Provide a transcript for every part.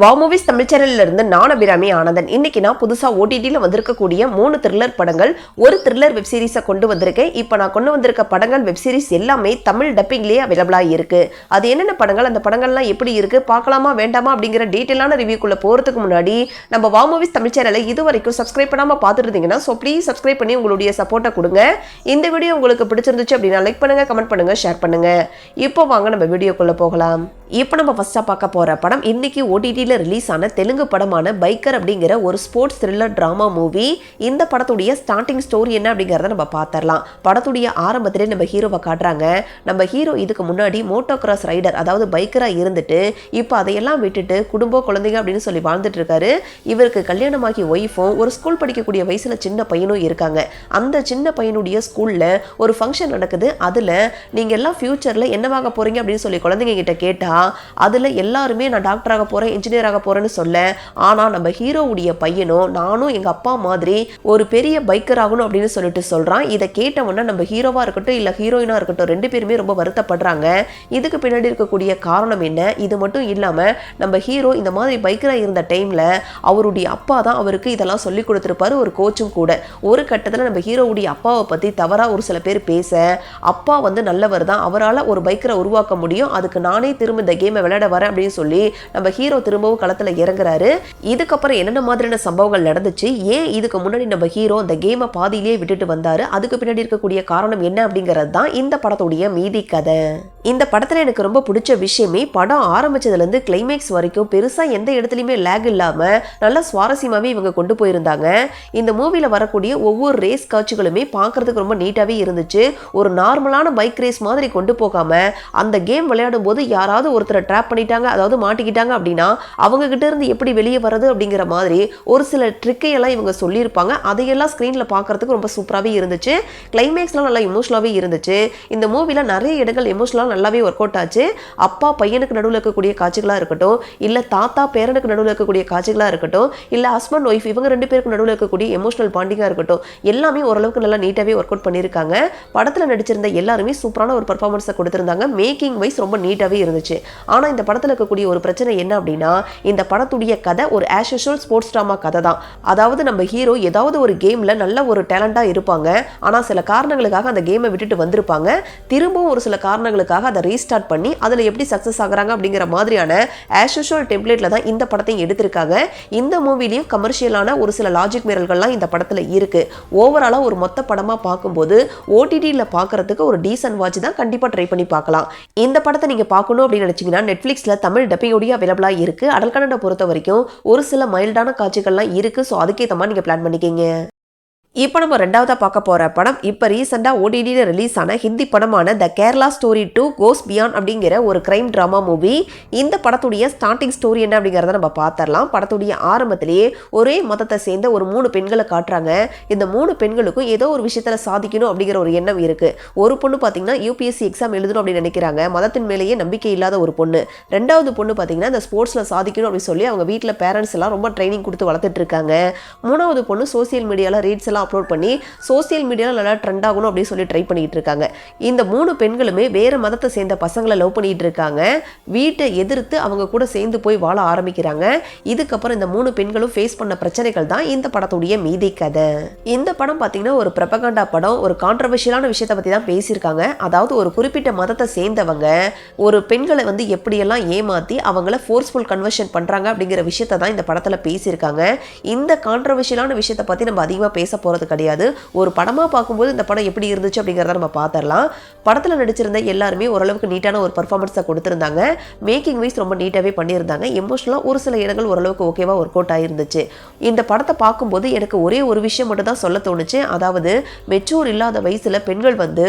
Wow movies Tamil சேனல்ல இருந்து நான் அபிராமி ஆனந்தன். இன்னைக்கு நான் புதுசா ஓடிடில வந்திருக்கக்கூடிய 3 த்ரில்லர் படங்கள், ஒரு த்ரில்லர் வெப் சீரிஸை கொண்டு வந்திருக்கேன். இப்போ நான் கொண்டு வந்திருக்க படங்கள் வெப் சீரிஸ் எல்லாமே தமிழ் டப்பிங்லேயே அவைலபிளா இருக்கு. அது என்னென்ன படங்கள், அந்த படங்கள்லாம் எப்படி இருக்கு, பார்க்கலாமா வேண்டாமா அப்படிங்கிற டீட்டெயிலான ரிவ்யூக்குள்ள போறதுக்கு முன்னாடி நம்ம வாவ் மூவிஸ் தமிழ் சேனலை இது வரைக்கும் சப்ஸ்கிரைப் பண்ணாம பார்த்துட்டு இருந்தீங்கன்னா ப்ளீஸ் சப்ஸ்கிரைப் பண்ணி உங்களுடைய சப்போர்ட்டை கொடுங்க. இந்த வீடியோ உங்களுக்கு பிடிச்சிருந்துச்சு அப்படின்னா லைக் பண்ணுங்க, கமெண்ட் பண்ணுங்க, ஷேர் பண்ணுங்க. இப்போ வாங்க நம்ம வீடியோக்குள்ள போகலாம். இப்போ நம்ம ஃபர்ஸ்டா பார்க்க போற படம் இன்னைக்கு ஓடிடியில் ரிலீஸ் ஆன தெலுங்கு படமான பைக்கர் அப்படிங்கிற ஒரு ஸ்போர்ட்ஸ் த்ரில்லர் டிராமா மூவி. இந்த படத்துடைய ஸ்டார்டிங் ஸ்டோரி என்ன அப்படிங்கிறத நம்ம பார்த்துடலாம். படத்துடைய ஆரம்பத்திலே நம்ம ஹீரோவை காட்டுறாங்க. நம்ம ஹீரோ இதுக்கு முன்னாடி மோட்டோ கிராஸ் ரைடர், அதாவது பைக்கராக இருந்துட்டு இப்போ அதையெல்லாம் விட்டுட்டு குடும்பம் குழந்தைங்க அப்படின்னு சொல்லி வாழ்ந்துட்டு இருக்காரு. இவருக்கு கல்யாணமாகி ஒய்ஃபும் ஒரு ஸ்கூல் படிக்கக்கூடிய வயசுல சின்ன பையனும் இருக்காங்க. அந்த சின்ன பையனுடைய ஸ்கூல்ல ஒரு ஃபங்க்ஷன் நடக்குது. அதுல நீங்க எல்லாம் ஃபியூச்சர்ல என்னவாக போறீங்க அப்படின்னு சொல்லி குழந்தைங்க கிட்ட கேட்டா அதுல எல்லாருமே நான் டாக்டர் ஆக போறேன், இன்ஜினியர் ஆக போறேன்னு சொல்ல, ஆனா நம்ம ஹீரோவுடைய பையனும் நானும் எங்க அப்பா மாதிரி ஒரு பெரிய பைக்கர் ஆகணும் அப்படின்னு சொல்லிட்டு சொல்றான். இதை கேட்டவொன்னே நம்ம ஹீரோவா இருக்கட்டும் இல்ல ஹீரோயினா இருக்கட்டும் ரெண்டு பேருமே ரொம்ப வருத்தப்படுறாங்க. இதுக்கு பின்னாடி இருக்கக்கூடிய காரணம் என்ன? இது மட்டும் இல்லாம நம்ம ஹீரோ இந்த மாதிரி பைக்கரா இருந்த டைம்ல அவருடைய அப்பா தான் அவருக்கு இதெல்லாம் சொல்லி கொடுத்திருப்பாரு, ஒரு கோச்சும் கூட. ஒரு கட்டத்துல நம்ம ஹீரோவுடைய அப்பாவை பத்தி தவறா ஒரு சில பேர் பேச, அப்பா நல்லவர் தான், அவரால் ஒரு பைக்கரை உருவாக்க முடியும், அதுக்கு நானே திரும்ப இந்த கேமை விளையாட வரேன் அப்படின்னு சொல்லி நம்ம ஹீரோ திரும்பவும் களத்துல இறங்குறாரு. இதுக்கப்புறம் என்னென்ன மாதிரியான சம்பவங்கள் நடந்துச்சு, ஏன் இதுக்கு முன்னாடி நம்ம ஹீரோ இந்த கேமை பாதியிலேயே விட்டுட்டு வந்தாரு, அதுக்கு பின்னாடி இருக்கக்கூடிய காரணம் என்ன அப்படிங்கிறது தான் இந்த படத்துடைய மீதி கதை. இந்த படத்துல எனக்கு ரொம்ப பிடிச்ச விஷயமே படம் ஆரம்பிச்சதுல இருந்து கிளைமேக்ஸ் வரைக்கும் பெருசா எந்த இடத்துலயுமே லேக் இல்லாம நல்ல சுவாரஸ்யமாவே இவங்க கொண்டு போயிருந்தாங்க. இந்த மூவில வரக்கூடிய ஒவ்வொரு ரேஸ் காட்சிகளுமே பார்க்கறதுக்கு ரொம்ப நீட்டாவே இருந்துச்சு. ஒரு நார்மலான பைக் ரேஸ் மாதிரி கொண்டு போகாம அந்த கேம் விளையாடும் போது யாராவது ஒருத்தரை ட்ராப் பண்ணிட்டாங்க, அதாவது மாட்டிக்கிட்டாங்க அப்படின்னா அவங்க கிட்ட இருந்து எப்படி வெளியே வர்றது அப்படிங்கிற மாதிரி ஒரு சில ட்ரிக்கையெல்லாம் இவங்க சொல்லியிருப்பாங்க. அதையெல்லாம் ஸ்க்ரீனில் பார்க்கறதுக்கு ரொம்ப சூப்பராகவே இருந்துச்சு. கிளைமேக்ஸ்லாம் நல்லா எமோஷனலாகவே இருந்துச்சு. இந்த மூவியில் நிறைய இடங்கள் எமோஷனலாக நல்லாவே ஒர்க் அவுட் ஆச்சு. அப்பா பையனுக்கு நடுவில் இருக்கக்கூடிய காட்சிகளாக இருக்கட்டும், இல்லை தாத்தா பேரனுக்கு நடுவில் இருக்கக்கூடிய காட்சிகளாக இருக்கட்டும், இல்லை ஹஸ்பண்ட் ஒய்ஃப் இவங்க ரெண்டு பேருக்கு நடுவில் இருக்கக்கூடிய எமோஷனல் பாண்டிங்காக இருக்கட்டும், எல்லாமே ஓரளவுக்கு நல்லா நீட்டாகவே ஒர்க் அவுட் பண்ணியிருக்காங்க. படத்தில் நடிச்சிருந்த எல்லாருமே சூப்பரான ஒரு பர்ஃபார்மன்ஸை கொடுத்துருந்தாங்க. மேக்கிங் வைஸ் ரொம்ப நீட்டாகவே இருந்துச்சு. ஆனால் இந்த படத்தில் இருக்கக்கூடிய ஒரு பிரச்சனை என்ன அப்படின்னா, இந்த படத்துடைய கதை ஒரு ஆஸ் யூஷுவல் ஸ்போர்ட்ஸ் ட்ராமா கதை தான். அதாவது நம்ம ஹீரோ ஏதாவது ஒரு கேமில் நல்ல ஒரு டேலண்டாக இருப்பாங்க, ஆனால் சில காரணங்களுக்காக அந்த கேமை விட்டுட்டு வந்திருப்பாங்க. திரும்பவும் ஒரு சில காரணங்களுக்காக அதை ரீஸ்டார்ட் பண்ணி அதில் எப்படி சக்ஸஸ் ஆகுறாங்க அப்படிங்கிற மாதிரியான ஆஸ் யூஷுவல் டெம்ப்ளேட்ல தான் இந்த படத்தையும் எடுத்திருக்காங்க. இந்த மூவிலையும் கமர்ஷியலான ஒரு சில லாஜிக் மீறல்கள்லாம் இந்த படத்தில் இருக்கு. ஓவராலாக ஒரு மொத்த படமாக பார்க்கும்போது ஓடிடியில் பார்க்கறதுக்கு ஒரு டீசன்ட் வாட்ச் தான், கண்டிப்பாக ட்ரை பண்ணி பார்க்கலாம். இந்த படத்தை நீங்கள் பார்க்கணும் அப்படின்னு நினைச்சீங்கன்னா நெட்ஃப்ளிக்ஸில் தமிழ் டப்பிங்கோடய அவைலபிளாக இருக்கு. அடல் கன்னட பொறுத்த வரைக்கும் ஒரு சில மைல்டான காட்சிகள்லாம் இருக்கு. ஸோ அதுக்கேற்ற மாதிரி நீங்கள் பிளான் பண்ணிக்கிங்க. இப்போ நம்ம ரெண்டாவதாக பார்க்க போகிற படம் இப்போ ரீசெண்டாக ஓடிடியில் ரிலீஸ் ஆன ஹிந்தி படமான த கேரளா ஸ்டோரி 2 கோஸ் பியாண்ட் அப்படிங்கிற ஒரு கிரைம் ட்ராமா மூவி. இந்த படத்துடைய ஸ்டார்டிங் ஸ்டோரி என்ன அப்படிங்கிறத நம்ம பார்த்துடலாம். படத்துடைய ஆரம்பத்திலேயே ஒரே மதத்தை சேர்ந்த ஒரு 3 பெண்களை காட்டுறாங்க. இந்த 3 பெண்களுக்கும் ஏதோ ஒரு விஷயத்தில் சாதிக்கணும் அப்படிங்கிற ஒரு எண்ணம் இருக்குது. ஒரு பொண்ணு பார்த்தீங்கன்னா யூபிஎஸ்சி எக்ஸாம் எழுதணும் அப்படின்னு நினைக்கிறாங்க, மதத்தின் மேலேயே நம்பிக்கை இல்லாத ஒரு பொண்ணு. ரெண்டாவது பொண்ணு பார்த்தீங்கன்னா இந்த ஸ்போர்ட்ஸில் சாதிக்கணும் அப்படின்னு சொல்லி அவங்க வீட்டில் பேரண்ட்ஸ் எல்லாம் ரொம்ப ட்ரைனிங் கொடுத்து வளர்த்துட்டு இருக்காங்க. மூணாவது பொண்ணு சோசியல் மீடியாவில் ரீட்ஸ் எல்லாம் அப்லோட் பண்ணி சோசியல் மீடியாவில் நல்லா ட்ரெண்ட் ஆகணும் அப்படின்னு சொல்லி ட்ரை பண்ணிட்டு இருக்காங்க. இந்த 3 பெண்களுமே வேற மதத்தை சேர்ந்த பசங்களை லவ் பண்ணிட்டு இருக்காங்க. வீட்டை எதிர்த்து அவங்க கூட சேர்ந்து போய் வாழ ஆரம்பிக்கிறாங்க. இதுக்கப்புறம் இந்த 3 பெண்களும் ஃபேஸ் பண்ண பிரச்சனைகள் தான் இந்த படத்துடைய மீதி கதை. இந்த படம் பார்த்தீங்கன்னா ஒரு ப்ரொபகண்டா படம், ஒரு கான்ட்ரவர்ஷியலான விஷயத்தை பற்றி தான் பேசியிருக்காங்க. அதாவது ஒரு குறிப்பிட்ட மதத்தை சேர்ந்தவங்க ஒரு பெண்களை எப்படியெல்லாம் ஏமாற்றி அவங்கள ஃபோர்ஸ்ஃபுல் கன்வர்ஷன் பண்ணுறாங்க அப்படிங்கிற விஷயத்தை தான் இந்த படத்தில் பேசியிருக்காங்க. இந்த கான்ட்ரவர்ஷியலான விஷயத்தை பற்றி நம்ம அதிகமாக பேச போகிறது கிடையாது. ஒரு படமாக பார்க்கும்போது இந்த படம் எப்படி இருந்துச்சு அப்படிங்கிறத நம்ம பார்த்துடலாம். படத்தில் நடிச்சிருந்த எல்லாருமே ஓரளவுக்கு நீட்டான ஒரு பர்ஃபார்மன்ஸை கொடுத்துருந்தாங்க. மேக்கிங் வைஸ் ரொம்ப நீட்டாகவே பண்ணியிருந்தாங்க. எமோஷனலாக ஒரு சில இடங்கள் ஓரளவுக்கு ஓகேவா ஒர்க் அவுட் ஆகிருந்துச்சு. இந்த படத்தை பார்க்கும்போது எனக்கு ஒரே ஒரு விஷயம் மட்டும் தான் சொல்ல தோணுச்சு. அதாவது மெச்சூர் இல்லாத வயசில் பெண்கள்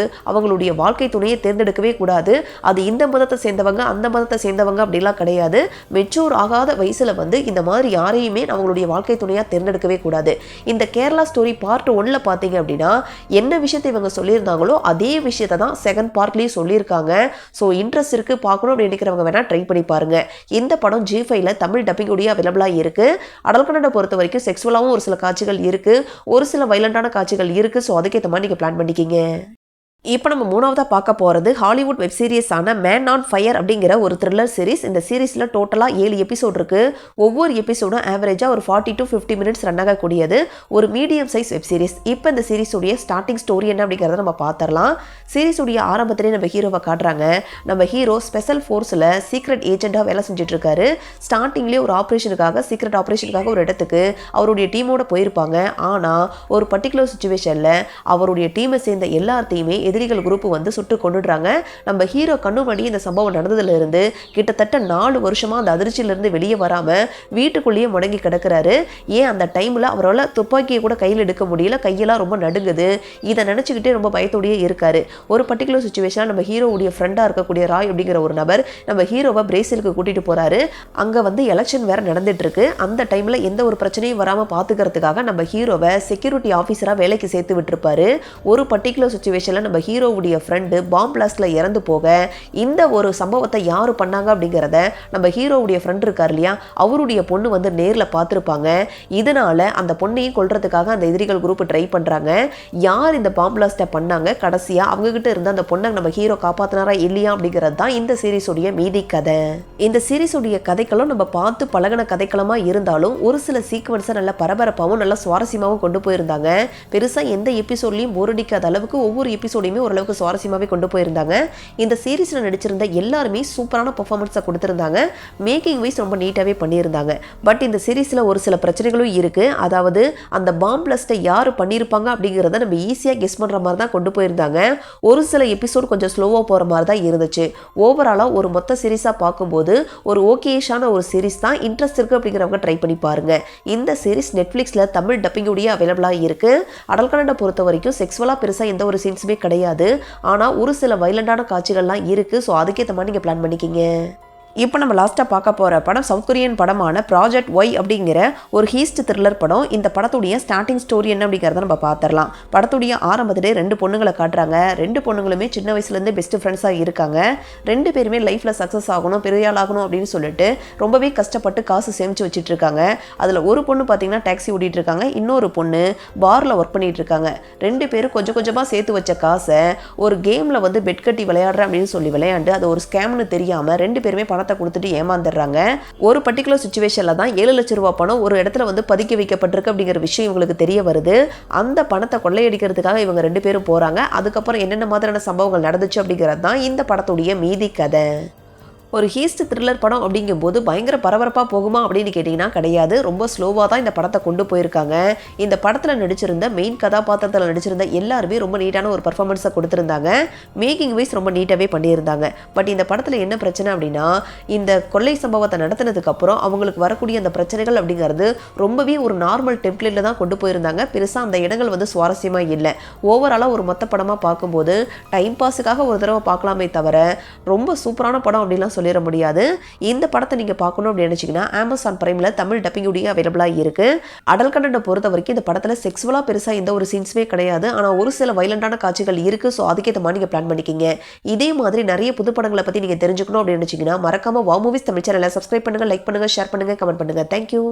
அவங்களுடைய வாழ்க்கை துணையை தேர்ந்தெடுக்கவே கூடாது. அது இந்த மதத்தை சேர்ந்தவங்க அந்த மதத்தை சேர்ந்தவங்க அப்படிலாம் கிடையாது. மெச்சூர் ஆகாத வயசில் இந்த மாதிரி யாரையுமே அவங்களுடைய வாழ்க்கை துணையாக தேர்ந்தெடுக்கவே கூடாது. இந்த கேரளா ஸ்டோரி பார்ட் 1 பார்த்தீங்க அப்படின்னா என்ன விஷயத்தை இவங்க சொல்லியிருந்தாங்களோ அதே விஷயத்தை தான் செகண்ட் பார்ட்லேயும் சொல்லியிருக்காங்க. ஸோ இன்ட்ரெஸ்ட் இருக்கு பார்க்கணும் அப்படின்னு நினைக்கிறவங்க வேணா ட்ரை பண்ணி பாருங்க. இந்த படம் G5ல தமிழ் டப்பிங்கோடய அவைலபிளாக இருக்கு. அடல் கன்னட பொறுத்த வரைக்கும் செக்ஸுவலாகவும் ஒரு சில காட்சிகள் இருக்கு, ஒரு சில வைலண்டான காட்சிகள் இருக்கு. ஸோ அதுக்கேற்ற மாதிரி நீங்கள் பிளான் பண்ணிக்கிங்க. இப்போ நம்ம மூணாவதாக பார்க்க போகிறது ஹாலிவுட் வெப் சீரிஸான மேன் ஆன் ஃபயர் அப்படிங்கிற ஒரு த்ரில்லர் சீரிஸ். இந்த சீரிஸில் டோட்டலாக 7 எபிசோட் இருக்குது. ஒவ்வொரு எபிசோடும் ஆவரேஜாக ஒரு 40 to 50 மினிட்ஸ் ரன் ஆகக்கூடியது ஒரு மீடியம் சைஸ் வெப் சீரிஸ். இப்போ இந்த சீரிஸுடைய ஸ்டார்டிங் ஸ்டோரி என்ன அப்படிங்கிறத நம்ம பார்த்துடலாம். சீரிஸுடைய ஆரம்பத்திலே நம்ம ஹீரோவை காட்டுறாங்க. நம்ம ஹீரோ ஸ்பெஷல் ஃபோர்ஸில் சீக்ரெட் ஏஜென்ட்டாக வேலை செஞ்சுட்டு இருக்காரு. ஸ்டார்டிங்லேயே ஒரு ஆப்ரேஷனுக்காக சீக்ரெட் ஆப்ரேஷனுக்காக ஒரு இடத்துக்கு அவருடைய டீமோட போயிருப்பாங்க. ஆனால் ஒரு பர்டிகுலர் சுச்சுவேஷனில் அவருடைய டீமை சேர்ந்த எல்லாத்தையுமே எதிரிகள் குரூப் வந்து சுட்டு கொண்டுடுறாங்க. நம்ம ஹீரோ கண்ணுமணி இந்த சம்பவம் நடந்ததுலேருந்து கிட்டத்தட்ட 4 வருஷமா அந்த அதிர்ச்சியிலிருந்து வெளியே வராமல் வீட்டுக்குள்ளேயே முடங்கி கிடக்கிறாரு. ஏன் அந்த டைமில் அவரால் துப்பாக்கியை கூட கையில் எடுக்க முடியல, கையெல்லாம் ரொம்ப நடுங்குது. இதை நினச்சிக்கிட்டே ரொம்ப பயத்தோடையே இருக்காரு. ஒரு பர்டிகுலர் சுச்சுவேஷனாக நம்ம ஹீரோவுடைய ஃப்ரெண்டாக இருக்கக்கூடிய ராய் அப்படிங்கிற ஒரு நபர் நம்ம ஹீரோவை பிரேசிலுக்கு கூட்டிகிட்டு போகிறாரு. அங்கே வந்து எலெக்ஷன் வேறு நடந்துட்டு இருக்கு. அந்த டைமில் எந்த ஒரு பிரச்சனையும் வராமல் பார்த்துக்கிறதுக்காக நம்ம ஹீரோவை செக்யூரிட்டி ஆஃபீஸராக வேலைக்கு சேர்த்து விட்டுருப்பாரு. ஒரு பர்டிகுலர் சுச்சுவேஷனில் நம்ம ஹீரோவுடைய ஃப்ரெண்டு பாம் பிளாஸ்ட்ல இறந்து போக இந்த ஒரு சம்பவத்தை யாரு பண்ணாங்க அப்படிங்கிறத நம்ம ஹீரோவுடைய ஃப்ரெண்ட் இருக்கார் இல்லையா, அவருடைய பொண்ணு வந்து நேரில் பார்த்துருப்பாங்க. இதனால அந்த பொண்ணையும் கொல்றதுக்காக அந்த எதிரிகள் குரூப் ட்ரை பண்றாங்க. யார் இந்த பாம் பிளாஸ்ட்டை பண்ணாங்க, கடைசியா அவங்க கிட்ட இருந்த அந்த பொண்ணை நம்ம ஹீரோ காப்பாத்தினாரா இல்லையா அப்படிங்கிறது தான் இந்த சீரிஸுடைய மீதி கதை. இந்த சீரிஸுடைய கதைக்களம் நம்ம பார்த்து பழகின கதைக்களமா இருந்தாலும் ஒரு சில சீக்வன்ஸை நல்ல பரபரப்பாகவும் நல்ல சுவாரஸ்யமாகவும் கொண்டு போயிருந்தாங்க. பெருசா எந்த எபிசோட்லையும் போர் அடிக்காத அளவுக்கு ஒவ்வொரு எபிசோடையுமே ஓரளவுக்கு சுவாரஸ்யமாகவே கொண்டு போயிருந்தாங்க. இந்த சீரீஸில் நடிச்சிருந்த எல்லாருமே சூப்பரான பர்ஃபார்மன்ஸை கொடுத்துருந்தாங்க. மேக்கிங் வைஸ் ரொம்ப நீட்டாகவே பண்ணியிருந்தாங்க. பட் இந்த சீரீஸில் ஒரு சில பிரச்சனைகளும் இருக்குது. அதாவது அந்த பாம் பிளாஸ்ட்டை யார் பண்ணியிருப்பாங்க அப்படிங்கிறத நம்ம ஈஸியாக கெஸ் பண்ணுற மாதிரி தான் கொண்டு போயிருந்தாங்க. ஒரு சில எபிசோடு கொஞ்சம் ஸ்லோவாக போகிற மாதிரி தான் இருந்துச்சு. ஓவராலாக ஒரு மொத்த சீரீஸாக பார்க்கும்போது ஒரு ஓகேஷான ஒரு சீரீஸ் தான். இன்ட்ரெஸ்ட் இருக்குது அப்படிங்கிறவங்க ட்ரை பண்ணி பாருங்கள். இந்த சீரீஸ் நெட்ஃப்ளிக்ஸில் தமிழ் டப்பிங்குடைய அவைலபிளாக இருக்குது. அடல் கன்னடை பொறுத்த வரைக்கும் செக்ஸுவலாக பெருசாக எந்த ஒரு சீன்ஸுமே கிடையாது. ஆனால் ஒரு சில வைலண்டான காட்சிகள்லாம் இருக்குது. ஸோ அதுக்கேற்ற மாதிரி நீங்கள் பிளான் பண்ணிக்கிங்க. இப்போ நம்ம லாஸ்ட்டாக பார்க்க போகிற படம் சவுத் கொரியன் படமான ப்ராஜெக்ட் ஒய் அப்படிங்கிற ஒரு ஹீஸ்ட் த்ரில்லர் படம். இந்த படத்துடைய ஸ்டார்டிங் ஸ்டோரி என்ன அப்படிங்கிறத நம்ம பார்த்துடலாம். படத்துடைய ஆரம்பத்திலே 2 பொண்ணுங்களை காட்டுறாங்க. 2 பொண்ணுங்களுமே சின்ன வயசுலேருந்து பெஸ்ட் ஃப்ரெண்ட்ஸாக இருக்காங்க. 2 பேருமே லைஃப்பில் சக்ஸஸ் ஆகணும், பெரிய ஆள் ஆகணும் அப்படின்னு சொல்லிட்டு ரொம்பவே கஷ்டப்பட்டு காசு சேமித்து வச்சுட்டு இருக்காங்க. அதில் ஒரு பொண்ணு பார்த்தீங்கன்னா டாக்ஸி ஓட்டிகிட்டு இருக்காங்க, இன்னொரு பொண்ணு பாரில் ஒர்க் பண்ணிட்டு இருக்காங்க. 2 பேரும் கொஞ்சம் கொஞ்சமாக சேர்த்து வச்ச காசை ஒரு கேமில் வந்து பெட் கட்டி விளையாடுறேன் அப்படின்னு சொல்லி விளையாண்டு அது ஒரு ஸ்கேம்னு தெரியாமல் 2 பேருமே பணத்தை கொடுத்துட்டு ஏமாந்துடுறாங்க. ஒரு பர்டிகுலர் சுச்சுவேஷன்ல தான் 7 லட்சம் ரூபாய் பணம் ஒரு இடத்துல வந்து பதுக்கி வைக்கப்பட்டிருக்கு அப்படிங்கிற விஷயம் இவங்களுக்கு தெரிய வருது. அந்த பணத்தை கொள்ளையடிக்கிறதுக்காக இவங்க 2 பேரும் போறாங்க. அதுக்கப்புறம் என்னென்ன மாதிரியான சம்பவங்கள் நடந்துச்சு அப்படிங்கிறது தான் இந்த படத்துடைய மீதி கதை. ஒரு ஹீஸ்ட் த்ரில்லர் படம் அப்படிங்கும்போது பயங்கர பரபரப்பாக போகுமா அப்படின்னு கேட்டிங்கன்னா கிடையாது. ரொம்ப ஸ்லோவாக தான் இந்த படத்தை கொண்டு போயிருக்காங்க. இந்த படத்தில் நடிச்சிருந்த மெயின் கதாபாத்திரத்தில் நடிச்சிருந்த எல்லாருமே ரொம்ப நீட்டான ஒரு பர்ஃபார்மன்ஸை கொடுத்துருந்தாங்க. மேக்கிங் வைஸ் ரொம்ப நீட்டாகவே பண்ணியிருந்தாங்க. பட் இந்த படத்தில் என்ன பிரச்சனை அப்படின்னா, இந்த கொள்ளை சம்பவத்தை நடத்தினதுக்கப்புறம் அவங்களுக்கு வரக்கூடிய அந்த பிரச்சனைகள் அப்படிங்கிறது ரொம்பவே ஒரு நார்மல் டெம்ப்ளேட்டில் தான் கொண்டு போயிருந்தாங்க. பெருசாக அந்த இடங்கள் வந்து சுவாரஸ்யமாக இல்லை. ஓவராலாக ஒரு மொத்த படமாக பார்க்கும்போது டைம் பாஸுக்காக ஒரு தடவை பார்க்கலாமே தவிர ரொம்ப சூப்பரான படம் அப்படின்லாம் சொல்லிட முடியாது. இந்த படத்தை நீங்க பார்க்கணும் அப்படின்னு நினைச்சீங்கன்னா Amazon Primeல தமிழ் டப்பிங்குடைய அவைலபிளா இருக்கு. அடல் கண்டென்ட்டை பொறுத்த வரைக்கும் இந்த படத்துல செக்ஸுவலா பெருசா எந்த ஒரு சீன்ஸுமே கிடையாது. ஆனா ஒரு சில வைலண்டான காட்சிகள் இருக்கு. ஸோ அதுக்கேற்ற மாதிரி நீங்க பிளான் பண்ணிக்கிங்க. இதே மாதிரி நிறைய புது படங்களை பத்தி நீங்க தெரிஞ்சுக்கணும் அப்படின்னு நினைச்சீங்கன்னா மறக்காம வாவ் மூவிஸ் தமிழ் சேனலை சப்ஸ்கிரைப் பண்ணுங்க, லைக் பண்ணுங்க, ஷேர் பண்ணுங்க, கமெண்ட் பண்ணுங்க. தேங்க்யூ.